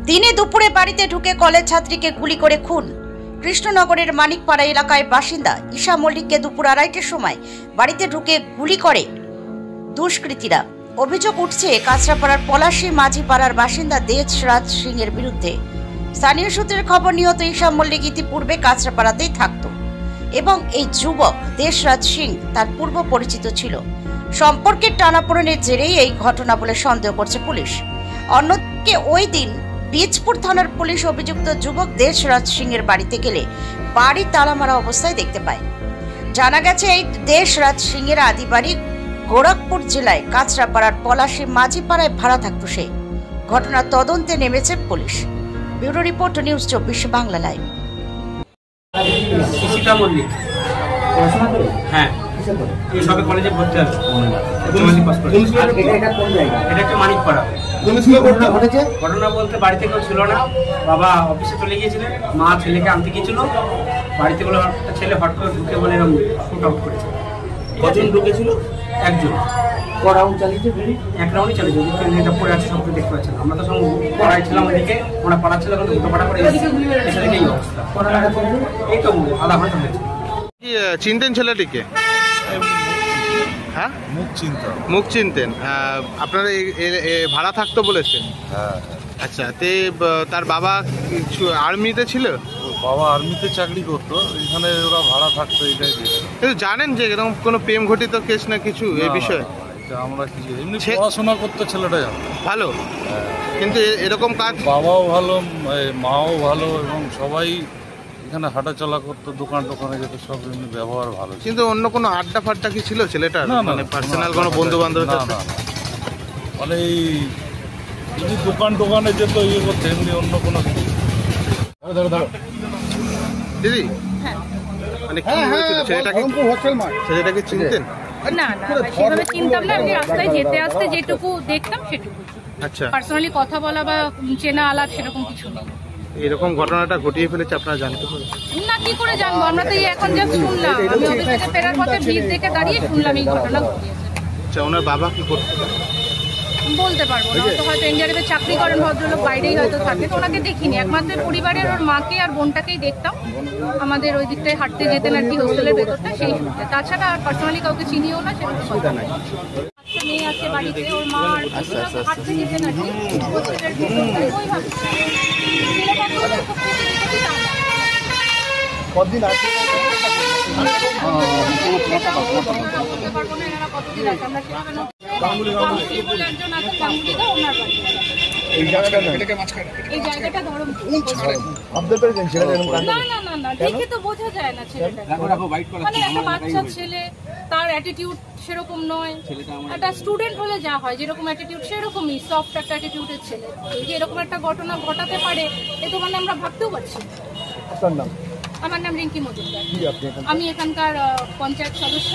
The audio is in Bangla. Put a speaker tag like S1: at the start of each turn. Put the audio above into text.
S1: দিনে দুপুরে বাড়িতে ঢুকে কলেজ ছাত্রীকে গুলি করে খুন। কৃষ্ণনগরের মানিকপাড়া এলাকায় বাসিন্দা ঈশা মল্লিককে দুপুর 2:30টার সময় বাড়িতে ঢুকে গুলি করে দুষ্কৃতীরা। অভিযোগ উঠছে কাঁচরাপাড়ার পলাশী মাঝিপাড়ার বাসিন্দা দেশরাজ সিং এর বিরুদ্ধে। স্থানীয় সূত্রের খবর, নিহত ঈশা মল্লিক ইতিপূর্বে কাঁচরাপাড়াতেই থাকত এবং এই যুবক দেশরাজ সিং তার পূর্ব পরিচিত ছিল। সম্পর্কের টানাপোড়েনের জেরেই এই ঘটনা বলে সন্দেহ করছে পুলিশ। অন্যদিকে ওই দিন বীজপুর থানার পুলিশ অভিযুক্ত যুবক দেশরাজ সিং এর বাড়িতে গেলে বাড়ি তালা মারা অবস্থায় দেখতে পায়। জানা গেছে এই দেশরাজ সিং এর আদি বাড়ি গোরখপুর জেলায় কাঁচরাপাড়ার পলাশী মাঝিপাড়ায় ভাড়া থাকত সে। ঘটনার তদন্তে নেমেছে পুলিশ। Bureau report, news 24 Bangla live.
S2: Isha Mallick হ্যাঁ সবে কলেজে ভর্তি আছে। এটা একটা মানিকপাড়া। ঘটনা বলতে বাড়িতে কেউ ছিল না, বাবা অফিসে চলে গিয়েছিলেন, মা ছেলেকে আনতে গিয়েছিল। বাড়িতে বলে একটা ছেলে হট করে ঢুকে বলে এরকম শুট আউট করেছে।
S3: কজন ঢুকেছিল?
S2: একজন। এক রাউন্ডই চালিয়েছে। এটা পড়ে আছে, সবকে দেখতে পাচ্ছেন। আমরা তো সঙ্গে পড়াই ছিলাম ওইদিকে, ওরা পড়া ছিল কিন্তু দুটো পাড়া করে ছেলেকে এই অবস্থা। এই তো আধা ঘন্টা হয়েছে।
S4: চিনতেন ছেলেটিকে? হ্যাঁ, মুখ চিনতেন। আপনারা ভাড়া থাকতো বলেছেন?
S5: হ্যাঁ।
S4: আচ্ছা, তার বাবা কিছু আর্মিতে ছিল?
S5: বাবা আর্মিতে চাকরি করতো, এখানে ওরা ভাড়া থাকতো, এটাই।
S4: কিন্তু জানেন যে এরকম কোনো প্রেম ঘটিত কেস না কিছু এই বিষয়ে?
S5: আমরা কি এমনি পড়াশোনা করতো ছেলেটা
S4: ভালো, কিন্তু এরকম কাজ
S5: বাবাও ভালো, মাও ভালো এবং সবাই এখানে হাঁটা চলা করতো, দোকান টোকানে যেত, সব এমনি ব্যবহার ভালো।
S4: কিন্তু অন্য কোনো আড্ডা ফাড্ডা কি ছিল ছেলেটার? মানে পার্সোনাল কোনো বন্ধু বান্ধব?
S5: মানে এই দোকান টোকানে যেত, ইয়ে করতো, এমনি অন্য কোনো।
S4: দিদি মানে কি হয়েছিল? ছেলেটাকে চিনতেন?
S6: না না, সেভাবে চিনতাম না। আমি রাস্তায় যেতে আসতে যেটুকু দেখতাম সেটুকু।
S4: আচ্ছা,
S6: পার্সোনালি কথা বলা বা চেনা আলাপ সেরকম কিছু নেই।
S4: এরকম ঘটনাটা ঘটিয়ে ফেলেছে আপনারা জানতে পারেন
S6: না? কি করে জানবো? আমরা তো এখন যা শুনলাম, আমি অফিস থেকে ফেরার পথে ব্রিজ দেখে দাঁড়িয়ে শুনলাম এই ঘটনা ঘটিয়েছে।
S4: আচ্ছা, ওনার বাবা কি করতে
S6: বলতে পারবো না, তো হয়তো এনডিআরএফে চাকরি করেন ভদ্রলোক, বাইরেই হয়তো থাকে, তো ওনাকে দেখিনি। একমাত্র পরিবারের ওর মাকে আর বোনটাকেই দেখতাম। আমাদের ওই দিকটায় হাঁটতে যেতেন আর কি, হোস্টেলের ভেতরটা, সেই সূত্রে। তাছাড়া আর পার্সোনালি কাউকে চিনিও না, সেরকম কথা নাই। মেয়ে আছে বাড়িতে, ওর মা আর হাঁটতে যেতেন আর কি, হোস্টেলের ভেতরটায় ওইভাবে।
S3: কতদিন আছে?
S6: এই জায়গাটা দেখে তো বোঝা যায় না ছেলেটা। মানে একটা বাচ্চা ছেলে, তার অ্যাটিটিউড সেরকম নয়। একটা স্টুডেন্ট হলে যা হয় যেরকম অ্যাটিটিউড, সেরকমই সফট একটা অ্যাটিটিউডের ছেলে। এই যে এরকম একটা ঘটনা ঘটাতে পারে, এ তো মানে আমরা ভাবতেও পারছি। আমার নাম রিঙ্কি মজুমদার, আমি এখানকার পঞ্চায়েত সদস্য।